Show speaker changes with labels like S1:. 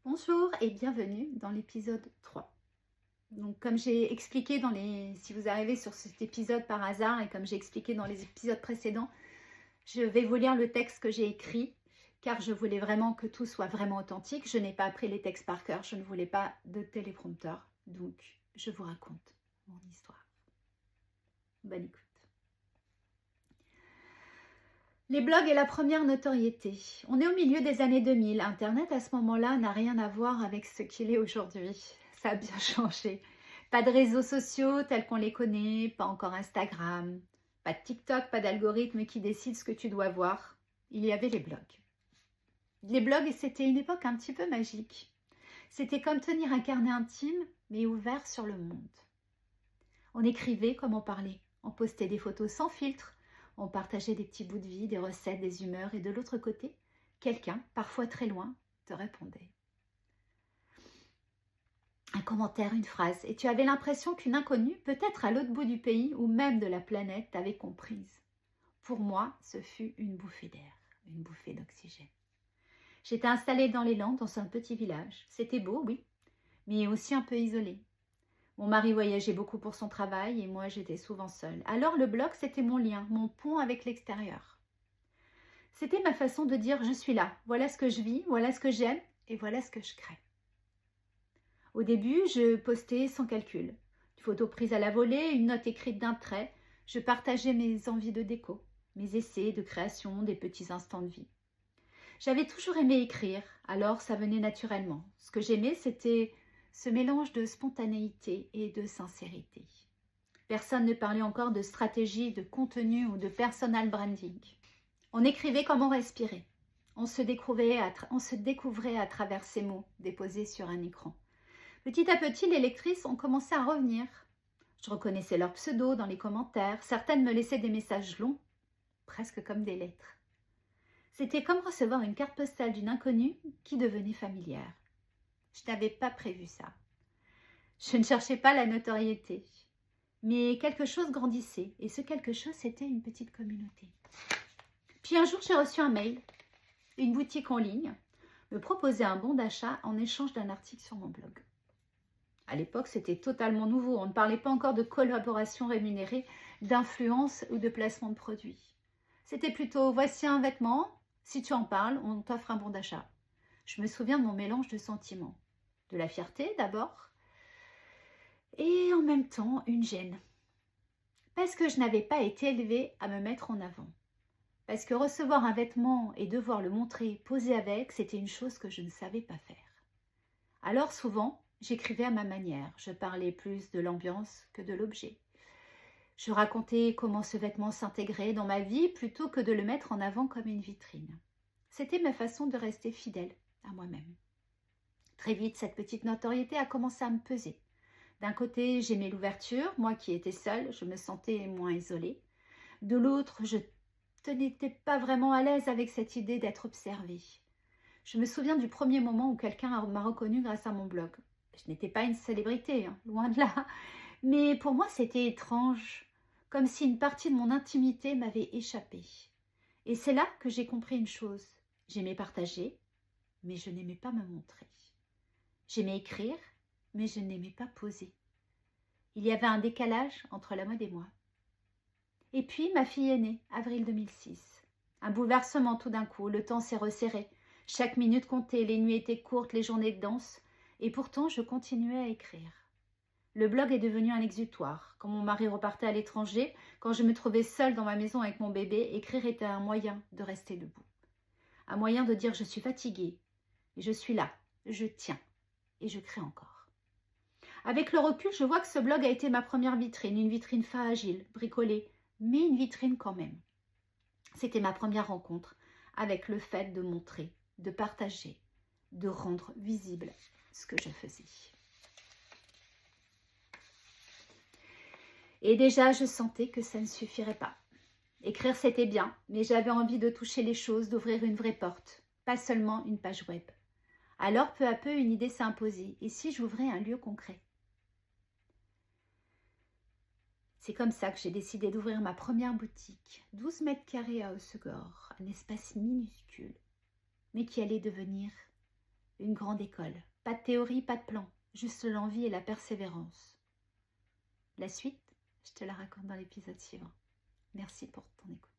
S1: Bonjour et bienvenue dans l'épisode 3. Donc comme j'ai expliqué si vous arrivez sur cet épisode par hasard et comme j'ai expliqué dans les épisodes précédents, je vais vous lire le texte que j'ai écrit car je voulais vraiment que tout soit vraiment authentique. Je n'ai pas appris les textes par cœur, je ne voulais pas de téléprompteur. Donc je vous raconte mon histoire. Bonne écoute. Les blogs et la première notoriété. On est au milieu des années 2000. Internet à ce moment-là n'a rien à voir avec ce qu'il est aujourd'hui. Ça a bien changé. Pas de réseaux sociaux tels qu'on les connaît, pas encore Instagram, pas de TikTok, pas d'algorithme qui décide ce que tu dois voir. Il y avait les blogs. Les blogs, c'était une époque un petit peu magique. C'était comme tenir un carnet intime, mais ouvert sur le monde. On écrivait comme on parlait. On postait des photos sans filtre. On partageait des petits bouts de vie, des recettes, des humeurs, et de l'autre côté, quelqu'un, parfois très loin, te répondait. Un commentaire, une phrase, et tu avais l'impression qu'une inconnue, peut-être à l'autre bout du pays ou même de la planète, t'avait comprise. Pour moi, ce fut une bouffée d'air, une bouffée d'oxygène. J'étais installée dans les Landes, dans un petit village. C'était beau, oui, mais aussi un peu isolé. Mon mari voyageait beaucoup pour son travail et moi j'étais souvent seule. Alors le blog c'était mon lien, mon pont avec l'extérieur. C'était ma façon de dire je suis là, voilà ce que je vis, voilà ce que j'aime et voilà ce que je crée. Au début je postais sans calcul. Une photo prise à la volée, une note écrite d'un trait. Je partageais mes envies de déco, mes essais de création, des petits instants de vie. J'avais toujours aimé écrire, alors ça venait naturellement. Ce que j'aimais c'était ce mélange de spontanéité et de sincérité. Personne ne parlait encore de stratégie, de contenu ou de personal branding. On écrivait comme on respirait. On se découvrait à travers ces mots déposés sur un écran. Petit à petit, les lectrices ont commencé à revenir. Je reconnaissais leurs pseudos dans les commentaires. Certaines me laissaient des messages longs, presque comme des lettres. C'était comme recevoir une carte postale d'une inconnue qui devenait familière. Je n'avais pas prévu ça. Je ne cherchais pas la notoriété. Mais quelque chose grandissait. Et ce quelque chose, c'était une petite communauté. Puis un jour, j'ai reçu un mail. Une boutique en ligne me proposait un bon d'achat en échange d'un article sur mon blog. À l'époque, c'était totalement nouveau. On ne parlait pas encore de collaboration rémunérée, d'influence ou de placement de produits. C'était plutôt, voici un vêtement, si tu en parles, on t'offre un bon d'achat. Je me souviens de mon mélange de sentiments. De la fierté d'abord, et en même temps une gêne. Parce que je n'avais pas été élevée à me mettre en avant. Parce que recevoir un vêtement et devoir le montrer, poser avec, c'était une chose que je ne savais pas faire. Alors souvent, j'écrivais à ma manière. Je parlais plus de l'ambiance que de l'objet. Je racontais comment ce vêtement s'intégrait dans ma vie plutôt que de le mettre en avant comme une vitrine. C'était ma façon de rester fidèle à moi-même. Très vite, cette petite notoriété a commencé à me peser. D'un côté, j'aimais l'ouverture, moi qui étais seule, je me sentais moins isolée. De l'autre, je n'étais pas vraiment à l'aise avec cette idée d'être observée. Je me souviens du premier moment où quelqu'un m'a reconnue grâce à mon blog. Je n'étais pas une célébrité, loin de là, mais pour moi c'était étrange, comme si une partie de mon intimité m'avait échappé. Et c'est là que j'ai compris une chose. J'aimais partager, mais je n'aimais pas me montrer. J'aimais écrire, mais je n'aimais pas poser. Il y avait un décalage entre la mode et moi. Et puis, ma fille est née, avril 2006. Un bouleversement tout d'un coup, le temps s'est resserré. Chaque minute comptait, les nuits étaient courtes, les journées de danse. Et pourtant, je continuais à écrire. Le blog est devenu un exutoire. Quand mon mari repartait à l'étranger, quand je me trouvais seule dans ma maison avec mon bébé, écrire était un moyen de rester debout. Un moyen de dire je suis fatiguée, et je suis là, je tiens, et je crée encore. Avec le recul, je vois que ce blog a été ma première vitrine, une vitrine fragile, bricolée, mais une vitrine quand même. C'était ma première rencontre avec le fait de montrer, de partager, de rendre visible ce que je faisais. Et déjà, je sentais que ça ne suffirait pas. Écrire, c'était bien, mais j'avais envie de toucher les choses, d'ouvrir une vraie porte, pas seulement une page web. Alors, peu à peu, une idée s'est imposée. Et si j'ouvrais un lieu concret ? C'est comme ça que j'ai décidé d'ouvrir ma première boutique, 12 mètres carrés à Hossegor, un espace minuscule, mais qui allait devenir une grande école. Pas de théorie, pas de plan, juste l'envie et la persévérance. La suite, je te la raconte dans l'épisode suivant. Merci pour ton écoute.